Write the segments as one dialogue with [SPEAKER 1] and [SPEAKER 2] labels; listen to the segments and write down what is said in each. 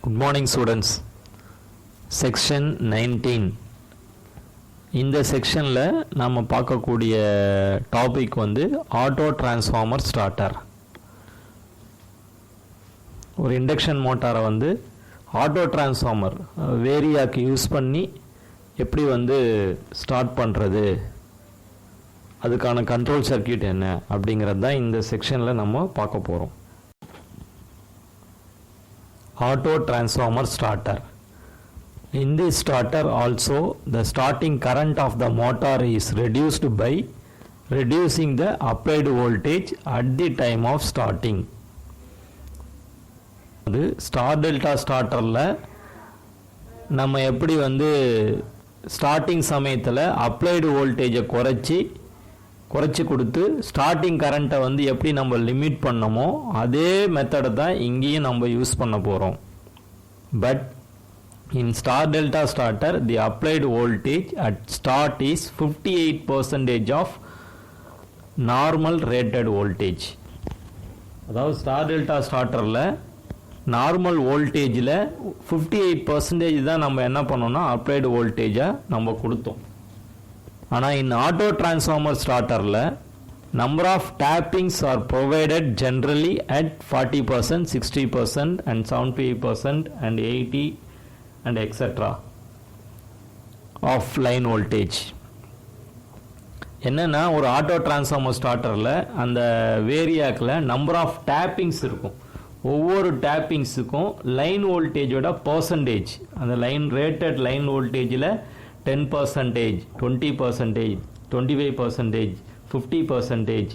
[SPEAKER 1] Good morning students. Section 19. இந்த செக்ஷனில் நாம் பார்க்கக்கூடிய டாபிக் வந்து ஆட்டோ டிரான்ஸ்ஃபார்மர் ஸ்டார்டர். ஒரு இண்டக்ஷன் மோட்டாரை வந்து ஆட்டோ டிரான்ஸ்ஃபார்மர் வேரியாக்கு யூஸ் பண்ணி எப்படி வந்து ஸ்டார்ட் பண்ணுறது, அதுக்கான கண்ட்ரோல் சர்க்யூட் என்ன அப்படிங்கிறது தான் இந்த செக்ஷனில் நம்ம பார்க்க போகிறோம். Auto transformer starter. In this starter also the starting current of the motor is reduced by reducing the applied voltage at the time of starting. அது ஸ்டார் டெல்டா ஸ்டார்டரில் நம்ம எப்படி வந்து ஸ்டார்டிங் சமயத்தில் அப்ளைடு வோல்டேஜை குறைச்சி கொடுத்து ஸ்டார்டிங் கரண்ட்டை வந்து எப்படி நம்ம லிமிட் பண்ணமோ அதே மெத்தடை தான் இங்கேயும் நம்ம யூஸ் பண்ண போகிறோம். But in star delta starter the applied voltage at start is 58% of normal rated voltage. அதாவது ஸ்டார் டெல்டா ஸ்டார்டரில் நார்மல் வோல்டேஜில் 58% தான் நம்ம என்ன பண்ணோம்னா அப்ளைடு வோல்டேஜை நம்ம கொடுத்தோம். ஆனால் in auto transformer starterல number of tappings are provided generally at 40%, 60% and 75% and 80 and etc. of line voltage. என்னன்னா ஒரு ஆட்டோ டிரான்ஸ்ஃபார்மர் ஸ்டார்டரில் அந்த வேரியாக்கில் நம்பர் ஆஃப் டேப்பிங்ஸ் இருக்கும். ஒவ்வொரு டேப்பிங்ஸுக்கும் லைன் வோல்டேஜோட பர்சன்டேஜ், அந்த லைன் ரேட்டட் லைன் வோல்டேஜில் 10%, 20%, 25%, 50%.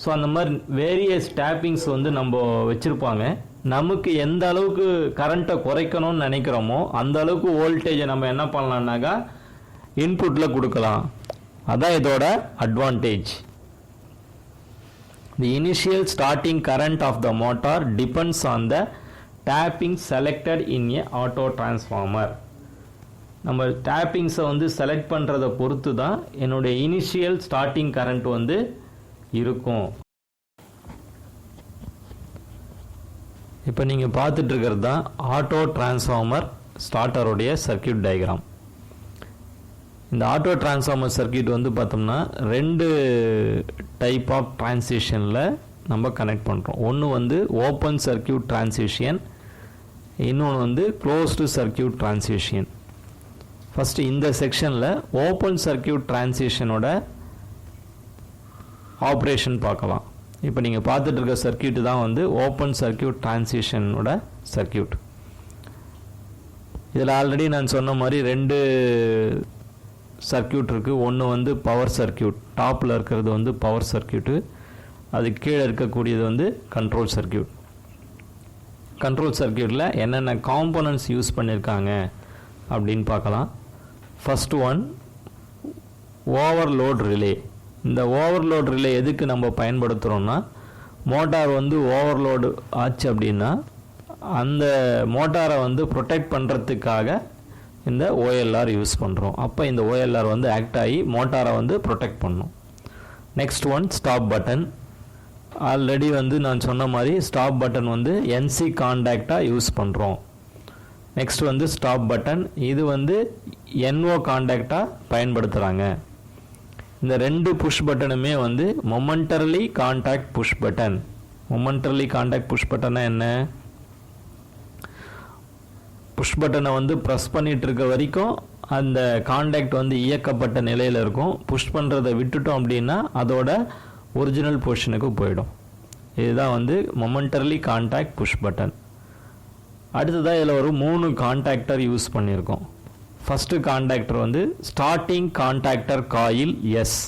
[SPEAKER 1] ஸோ அந்த மாதிரி வேரியஸ் டேப்பிங்ஸ் வந்து நம்ம வச்சுருப்பாங்க. நமக்கு எந்த அளவுக்கு கரண்ட்டை குறைக்கணும்னு நினைக்கிறோமோ அந்த அளவுக்கு வோல்டேஜை நம்ம என்ன பண்ணலான்னாக்கா இன்புட்டில் கொடுக்கலாம். அதான் இதோட advantage. The initial starting current of the motor depends on the tapping selected in a auto transformer. நம்ம டேப்பிங்ஸை வந்து செலக்ட் பண்ணுறதை பொறுத்து தான் என்னுடைய இனிஷியல் ஸ்டார்டிங் கரண்ட் வந்து இருக்கும். இப்போ நீங்கள் பார்த்துட்டு இருக்கிறது தான் ஆட்டோ டிரான்ஸ்ஃபார்மர் ஸ்டார்டருடைய சர்க்யூட் டயக்ராம். இந்த ஆட்டோ டிரான்ஸ்ஃபார்மர் சர்க்யூட் வந்து பார்த்தோம்னா ரெண்டு டைப் ஆஃப் டிரான்சிஷனில் நம்ம கனெக்ட் பண்ணுறோம். ஒன்று வந்து ஓப்பன் சர்க்யூட் டிரான்சிஷன், இன்னொன்று வந்து க்ளோஸ்டு சர்க்யூட் டிரான்சிஷன். ஃபஸ்ட்டு இந்த செக்ஷனில் ஓப்பன் சர்க்யூட் டிரான்சிஷனோட ஆப்ரேஷன் பார்க்கலாம். இப்போ நீங்கள் பார்த்துட்டு இருக்க சர்க்யூட் தான் வந்து ஓப்பன் சர்க்யூட் டிரான்சிஷனோட சர்க்யூட். இதில் ஆல்ரெடி நான் சொன்ன மாதிரி ரெண்டு சர்க்யூட் இருக்குது. ஒன்று வந்து பவர் சர்க்யூட், டாப்பில் இருக்கிறது வந்து பவர் சர்க்யூட்டு, அது கீழே இருக்கக்கூடியது வந்து கண்ட்ரோல் சர்க்யூட். கண்ட்ரோல் சர்க்யூட்டில் என்னென்ன காம்போனன்ட்ஸ் யூஸ் பண்ணியிருக்காங்க அப்படின்னு பார்க்கலாம். First one overload relay. இந்த ஓவர்லோட் ரிலே எதுக்கு நம்ம பயன்படுத்துகிறோம்னா, மோட்டார் வந்து ஓவர்லோடு ஆச்சு அப்படின்னா அந்த மோட்டாரை வந்து ப்ரொடெக்ட் பண்ணுறதுக்காக இந்த ஓஎல்ஆர் யூஸ் பண்ணுறோம். அப்போ இந்த ஓஎல்ஆர் வந்து ஆக்ட் ஆகி மோட்டாரை வந்து ப்ரொடெக்ட் பண்ணும். Next one stop button. Already வந்து நான் சொன்ன மாதிரி ஸ்டாப் பட்டன் வந்து என்சி கான்டாக்டாக யூஸ் பண்ணுறோம். நெக்ஸ்ட் வந்து ஸ்டாப் பட்டன், இது வந்து என்ஓ கான்டாக்டாக பயன்படுத்துகிறாங்க. இந்த ரெண்டு புஷ் பட்டனுமே வந்து momentarily contact push button. Momentarily contact push பட்டனா என்ன? புஷ் பட்டனை வந்து ப்ரெஸ் பண்ணிட்டு இருக்க வரைக்கும் அந்த கான்டாக்ட் வந்து இயக்கப்பட்ட நிலையில் இருக்கும். புஷ் பண்ணுறதை விட்டுட்டோம் அப்படின்னா அதோட ஒரிஜினல் பொசிஷனுக்கு போயிடும். இதுதான் வந்து மொமெண்டர்லி கான்டாக்ட் புஷ் பட்டன். அடுத்ததாக இதில் ஒரு 3 கான்டாக்டர் யூஸ் பண்ணியிருக்கோம். ஃபஸ்ட்டு கான்டாக்டர் வந்து ஸ்டார்டிங் கான்டாக்டர் காயில் எஸ்.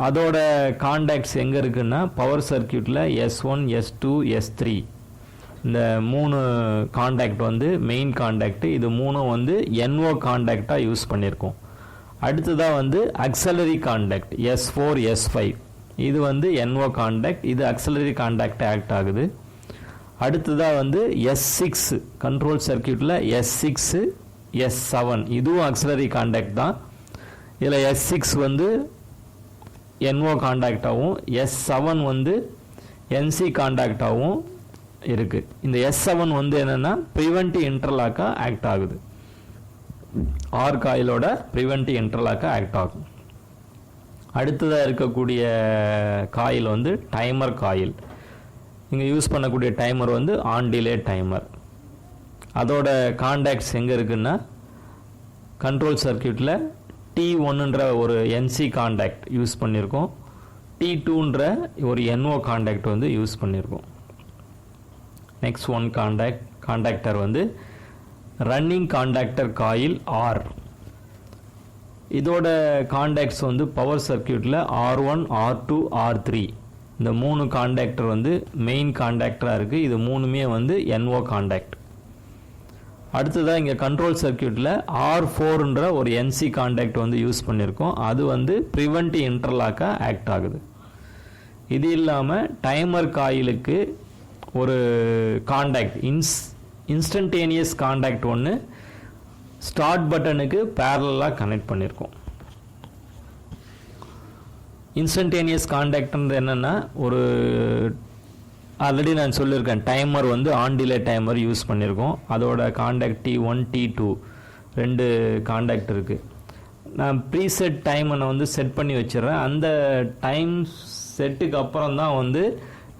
[SPEAKER 1] அதோட கான்டாக்ட்ஸ் எங்கே இருக்குன்னா பவர் சர்க்யூட்டில் S1, S2, S3 இந்த 3 கான்டாக்ட் வந்து மெயின் கான்டாக்ட். இது 3 வந்து NO கான்டாக்டாக யூஸ் பண்ணியிருக்கோம். அடுத்ததாக வந்து அக்சலரி கான்டாக்ட் S4, S5 இது வந்து NO கான்டாக்ட், இது அக்சலரி கான்டாக்ட் ஆக்ட் ஆகுது. அடுத்ததாக வந்து S6 கண்ட்ரோல் சர்க்யூட்டில் S6, S7 இதுவும் அக்சலரி கான்டாக்ட் தான். இதில் S6 வந்து NO கான்டாக்டாகவும் S7 வந்து NC கான்டாக்டாகவும் இருக்குது. இந்த S7 வந்து என்னென்னா ப்ரிவென்டிவ் இன்டர்லாக்காக ஆக்ட் ஆகுது. ஆர் காயிலோட ப்ரிவென்டிவ் இன்டர்லாக்காக ஆக்ட் ஆகும். அடுத்ததாக இருக்கக்கூடிய காயில் வந்து டைமர் காயில். இங்கே யூஸ் பண்ணக்கூடிய டைமர் வந்து ஆன் டிலே டைமர். அதோட காண்டாக்ட்ஸ் எங்கே இருக்குன்னா கண்ட்ரோல் சர்க்கியூட்டில் T1ன்ற ஒரு NC காண்டாக்ட் யூஸ் பண்ணியிருக்கோம், T2ன்ற ஒரு NO காண்டாக்ட் வந்து யூஸ் பண்ணியிருக்கோம். நெக்ஸ்ட் ஒன் காண்டாக்டர் வந்து ரன்னிங் காண்டாக்டர் காயில் R. இதோட காண்டாக்ட்ஸ் வந்து பவர் சர்க்கியூட்டில் R1, R2, R3 இந்த 3 காண்டாக்டர் வந்து மெயின் காண்டாக்டராக இருக்குது. இது 3மே வந்து NO காண்டாக்ட். அடுத்ததாக இங்கே கண்ட்ரோல் சர்க்கியூட்டில் R4ன்ற ஒரு NC காண்டாக்ட் வந்து யூஸ் பண்ணியிருக்கோம். அது வந்து ப்ரிவென்டிவ் இன்டர்லாக்காக ஆக்ட் ஆகுது. இது இல்லாமல் டைமர் காயிலுக்கு ஒரு காண்டாக்ட் இன்ஸ்டன்டேனியஸ் காண்டாக்ட் ஒன்று ஸ்டார்ட் பட்டனுக்கு பேரலாக கனெக்ட் பண்ணியிருக்கோம். இன்ஸ்டன்டேனியஸ் காண்டாக்ட்ன்றது என்னென்னா ஒரு ஆல்ரெடி நான் சொல்லியிருக்கேன், டைமர் வந்து ஆன் டிலே டைமர் யூஸ் பண்ணியிருக்கோம். அதோட காண்டாக்ட் T1, T2 2 காண்டாக்ட் இருக்குது. நான் ப்ரீசெட் டைமை வந்து செட் பண்ணி வச்சிடுறேன். அந்த டைம் செட்டுக்கு அப்புறம் தான் வந்து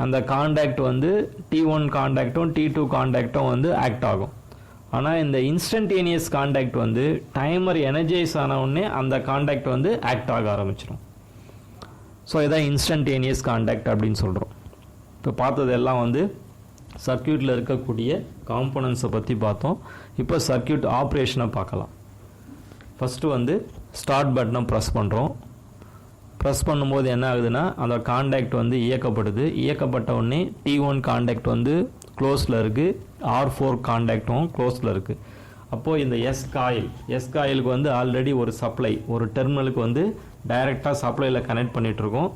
[SPEAKER 1] அந்த காண்டாக்ட் வந்து T1 காண்டாக்டும் T2 காண்டாக்டும் வந்து ஆக்ட் ஆகும். ஆனால் இந்த இன்ஸ்டன்டேனியஸ் காண்டாக்ட் வந்து டைமர் எனர்ஜைஸ் ஆன உடனே அந்த காண்டாக்ட் வந்து ஆக்ட் ஆக ஆரம்பிச்சிடும். ஸோ இதான் இன்ஸ்டன்டேனியஸ் காண்டாக்ட் அப்படின்னு சொல்கிறோம். இப்போ பார்த்தது எல்லாம் வந்து சர்க்கியூட்டில் இருக்கக்கூடிய காம்போனன்ட்ஸை பற்றி பார்த்தோம். இப்போ சர்க்கியூட் ஆப்ரேஷனை பார்க்கலாம். ஃபஸ்ட்டு வந்து ஸ்டார்ட் பட்டனை ப்ரெஸ் பண்ணுறோம். ப்ரெஸ் பண்ணும்போது என்ன ஆகுதுன்னா அந்த காண்டாக்ட் வந்து இயக்கப்படுது. இயக்கப்பட்ட உடனே T1 காண்டாக்ட் வந்து க்ளோஸில் இருக்குது, R4 காண்டாக்டும் க்ளோஸில் இருக்குது. அப்போது இந்த எஸ் காயிலுக்கு வந்து ஆல்ரெடி ஒரு சப்ளை ஒரு டெர்மினலுக்கு வந்து டைரெக்டாக சப்ளையில் கனெக்ட் பண்ணிகிட்ருக்கோம்.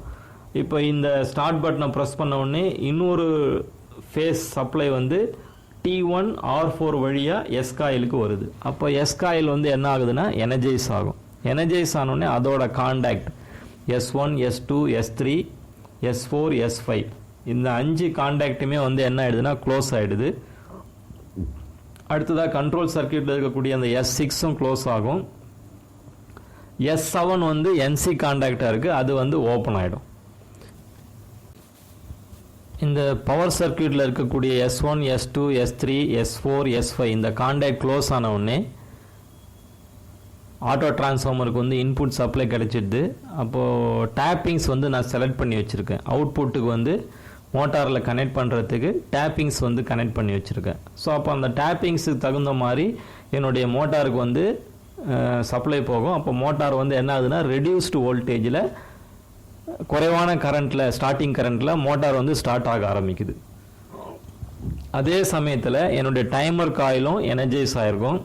[SPEAKER 1] இப்போ இந்த ஸ்டார்ட் பட்டனை ப்ரெஸ் பண்ண உடனே இன்னொரு ஃபேஸ் சப்ளை வந்து T1 R4 வழியாக எஸ் காயிலுக்கு வருது. அப்போ எஸ் காயில் வந்து என்ன ஆகுதுன்னா எனர்ஜைஸ் ஆகும். எனர்ஜைஸ் ஆனோடனே அதோட contact S1, S2, S3, S4, S5 இந்த 5 காண்டாக்டுமே வந்து என்ன ஆகிடுதுன்னா க்ளோஸ் ஆகிடுது. அடுத்ததாக கண்ட்ரோல் சர்க்கியூட்டில் இருக்கக்கூடிய அந்த S6ம் க்ளோஸ் ஆகும். S7 வந்து NC காண்டாக்டாக இருக்குது, அது வந்து ஓப்பன் ஆகிடும். இந்த பவர் சர்க்கியூட்டில் இருக்கக்கூடிய S1, S2, S3, S4, S5 இந்த காண்டாக்ட் க்ளோஸ் ஆன உடனே ஆட்டோ டிரான்ஸ்ஃபார்மருக்கு வந்து இன்புட் சப்ளை கிடைச்சிடுது. அப்போது டேப்பிங்ஸ் வந்து நான் செலக்ட் பண்ணி வச்சுருக்கேன். அவுட்புட்டுக்கு வந்து மோட்டாரில் கனெக்ட் பண்ணுறதுக்கு டேப்பிங்ஸ் வந்து கனெக்ட் பண்ணி வச்சுருக்கேன். ஸோ அப்போ அந்த டேப்பிங்ஸுக்கு தகுந்த மாதிரி என்னுடைய மோட்டாருக்கு வந்து சப்ளை போகும். அப்போ மோட்டார் வந்து என்ன ஆகுதுன்னா ரெடியூஸ்டு வோல்டேஜில் குறைவான கரண்ட்டில் ஸ்டார்டிங் கரண்ட்டில் மோட்டார் வந்து ஸ்டார்ட் ஆக ஆரம்பிக்குது. அதே சமயத்தில் என்னுடைய டைமர் காயிலும் எனர்ஜைஸ் ஆகிருக்கும்.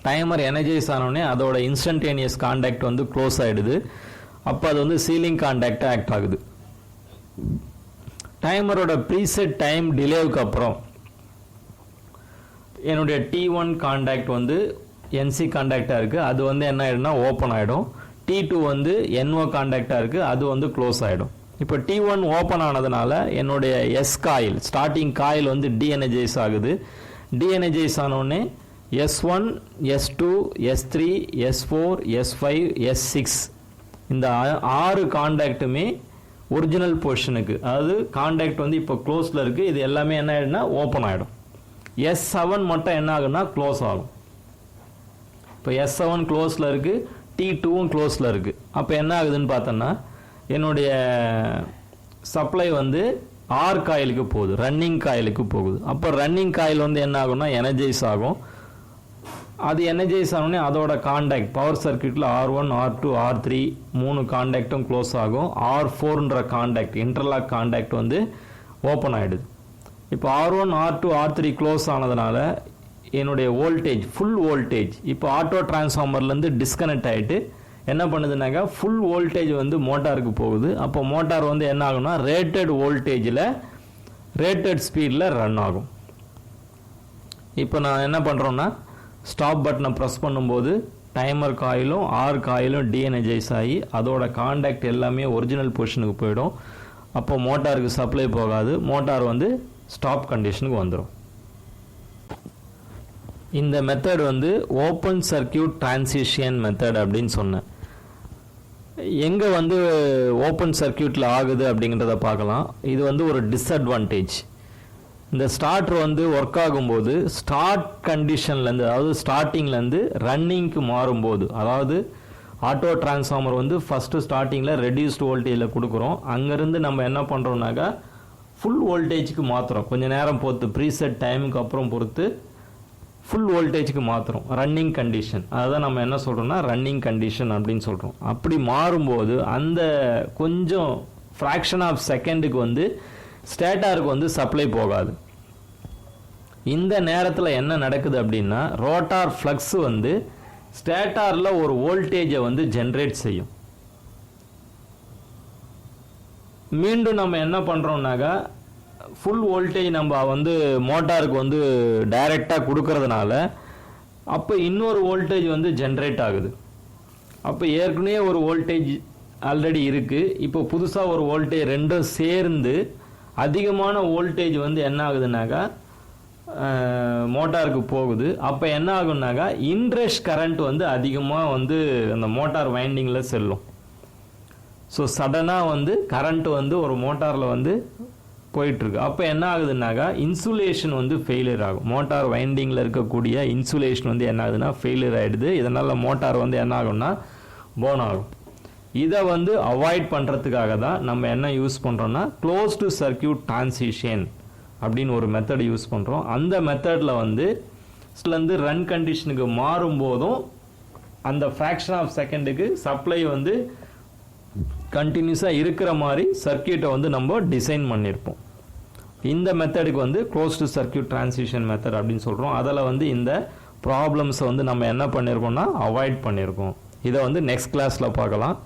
[SPEAKER 1] டைமர் எனர்ஜைஸ் ஆனோடனே அதோட இன்ஸ்டன்டேனியஸ் காண்டாக்ட் வந்து க்ளோஸ் ஆகிடுது. அப்போ அது வந்து சீலிங் காண்டாக்டாக ஆக்ட் ஆகுது. டைமரோட ப்ரீசெட் டைம் டிலேவுக்கு அப்புறம் என்னுடைய T1 காண்டாக்ட் வந்து NC காண்டாக்டாக இருக்குது, அது வந்து என்ன ஆகிடும்னா ஓப்பன் ஆகிடும். T2 வந்து NO காண்டாக்டாக இருக்குது, அது வந்து க்ளோஸ் ஆகிடும். இப்போ T1 ஓப்பன் ஆனதுனால என்னுடைய எஸ் காயில் ஸ்டார்டிங் காயில் வந்து டீஎனர்ஜைஸ் ஆகுது. டீஎனர்ஜைஸ் ஆனோடனே S1, S2, S3, S4, S5, S6 இந்த 6 காண்டாக்டுமே ஒரிஜினல் பொசிஷனுக்கு, அதாவது காண்டாக்ட் வந்து இப்போ க்ளோஸில் இருக்குது, இது எல்லாமே என்ன ஆகிடும்னா ஓப்பன் ஆகிடும். S7 மட்டும் என்ன ஆகுன்னா க்ளோஸ் ஆகும். இப்போ S7 க்ளோஸில் இருக்குது, T2வும் க்ளோஸில் இருக்குது. அப்போ என்ன ஆகுதுன்னு பார்த்தோன்னா என்னுடைய சப்ளை வந்து ஆர் காயிலுக்கு போகுது, ரன்னிங் காயிலுக்கு போகுது. அப்போ ரன்னிங் காயில் வந்து என்ன ஆகும்னா எனர்ஜைஸ் ஆகும். அது எனர்ஜைஸ் ஆனோடனே அதோட காண்டாக்ட் பவர் சர்க்கியூட்டில் R1, R2, R3 3 காண்டாக்டும் க்ளோஸ் ஆகும். R4ன்ற காண்டாக்ட் இன்டர்லாக் காண்டாக்ட் வந்து ஓப்பன் ஆகிடுது. இப்போ R1, R2, R3 க்ளோஸ் ஆனதுனால என்னுடைய வோல்டேஜ் ஃபுல் வோல்டேஜ் இப்போ ஆட்டோ டிரான்ஸ்ஃபார்மர்லேருந்து டிஸ்கனெக்ட் ஆகிட்டு என்ன பண்ணுதுனாக்கா ஃபுல் வோல்டேஜ் வந்து மோட்டாருக்கு போகுது. அப்போ மோட்டார் வந்து என்ன ஆகும்னா ரேட்டட் வோல்டேஜில் ரேட்டட் ஸ்பீடில் ரன் ஆகும். இப்போ நான் என்ன பண்ணுறோன்னா ஸ்டாப் பட்டனை ப்ரெஸ் பண்ணும்போது டைமர் காயிலும் ஆர் காயிலும் டீஎனர்ஜைஸ் ஆகி அதோட காண்டாக்ட் எல்லாமே ஒரிஜினல் பொசிஷனுக்கு போயிடும். அப்போ மோட்டாருக்கு சப்ளை போகாது, மோட்டார் வந்து ஸ்டாப் கண்டிஷனுக்கு வந்துடும். இந்த மெத்தட் வந்து ஓப்பன் சர்க்கியூட் டிரான்சிஷன் மெத்தட் அப்படின்னு சொன்னேன். எங்கே வந்து ஓப்பன் சர்க்கியூட்டில் ஆகுது அப்படிங்கிறத பார்க்கலாம். இது வந்து ஒரு டிஸ்அட்வான்டேஜ். இந்த ஸ்டார்டர் வந்து ஒர்க் ஆகும்போது ஸ்டார்ட் கண்டிஷன்லேருந்து, அதாவது ஸ்டார்டிங்லேருந்து ரன்னிங்க்கு மாறும்போது, அதாவது ஆட்டோ டிரான்ஸ்ஃபார்மர் வந்து ஃபஸ்ட்டு ஸ்டார்டிங்கில் ரெடியூஸ்டு வோல்டேஜில் கொடுக்குறோம். அங்கேருந்து நம்ம என்ன பண்ணுறோம்னாக்கா ஃபுல் வோல்டேஜுக்கு மாற்றுறோம். கொஞ்சம் நேரம் பொறுத்து ப்ரீசெட் டைமுக்கு அப்புறம் பொறுத்து ஃபுல் வோல்டேஜுக்கு மாற்றுறோம். ரன்னிங் கண்டிஷன், அதை நம்ம என்ன சொல்கிறோம்னா ரன்னிங் கண்டிஷன் அப்படின்னு சொல்கிறோம். அப்படி மாறும்போது அந்த கொஞ்சம் ஃப்ராக்ஷன் ஆஃப் செகண்டுக்கு வந்து ஸ்டேட்டாருக்கு வந்து சப்ளை போகாது. இந்த நேரத்தில் என்ன நடக்குது அப்படின்னா ரோட்டார் ஃப்ளக்ஸ் வந்து ஸ்டேட்டாரில் ஒரு வோல்டேஜை வந்து ஜென்ரேட் செய்யும். மீண்டும் நம்ம என்ன பண்ணுறோம்னாக்கா ஃபுல் வோல்டேஜ் நம்ம வந்து மோட்டாருக்கு வந்து டைரெக்டாக கொடுக்கறதுனால அப்போ இன்னொரு வோல்டேஜ் வந்து ஜென்ரேட் ஆகுது. அப்போ ஏற்கனவே ஒரு வோல்டேஜ் ஆல்ரெடி இருக்குது, இப்போ புதுசாக ஒரு வோல்டேஜ் ரெண்டும் சேர்ந்து அதிகமான வோல்டேஜ் வந்து என்ன ஆகுதுனாக்கா மோட்டாருக்கு போகுது. அப்போ என்ன ஆகுனாக்கா இன்ட்ரெஸ்ட் கரண்ட் வந்து அதிகமாக வந்து அந்த மோட்டார் வைண்டிங்கில் செல்லும். ஸோ சடனாக வந்து கரண்ட் வந்து ஒரு மோட்டாரில் வந்து போயிட்டுருக்கு. அப்போ என்ன ஆகுதுனாக்கா இன்சுலேஷன் வந்து ஃபெயிலியர் ஆகும். மோட்டார் வைண்டிங்கில் இருக்கக்கூடிய இன்சுலேஷன் வந்து என்ன ஆகுதுன்னா ஃபெயிலியர் ஆகிடுது. இதனால் மோட்டார் வந்து என்ன ஆகும்னா போன் ஆகும். இதை வந்து அவாய்ட் பண்ணுறதுக்காக தான் நம்ம என்ன யூஸ் பண்ணுறோம்னா க்ளோஸ்டு சர்க்கியூட் டிரான்சிஷன் அப்படின்னு ஒரு மெத்தட் யூஸ் பண்ணுறோம். அந்த மெத்தடில் வந்து சிலந்து ரன் கண்டிஷனுக்கு மாறும்போதும் அந்த ஃப்ராக்ஷன் ஆஃப் செகண்டுக்கு சப்ளை வந்து கண்டினியூஸாக இருக்கிற மாதிரி சர்க்கியூட்டை வந்து நம்ம டிசைன் பண்ணியிருப்போம். இந்த மெத்தடுக்கு வந்து க்ளோஸ்டு சர்க்கியூட் டிரான்சிஷன் மெத்தட் அப்படின்னு சொல்கிறோம். அதில் வந்து இந்த ப்ராப்ளம்ஸை வந்து நம்ம என்ன பண்ணியிருக்கோம்னா அவாய்ட் பண்ணியிருக்கோம். இதை வந்து நெக்ஸ்ட் கிளாஸில் பார்க்கலாம்.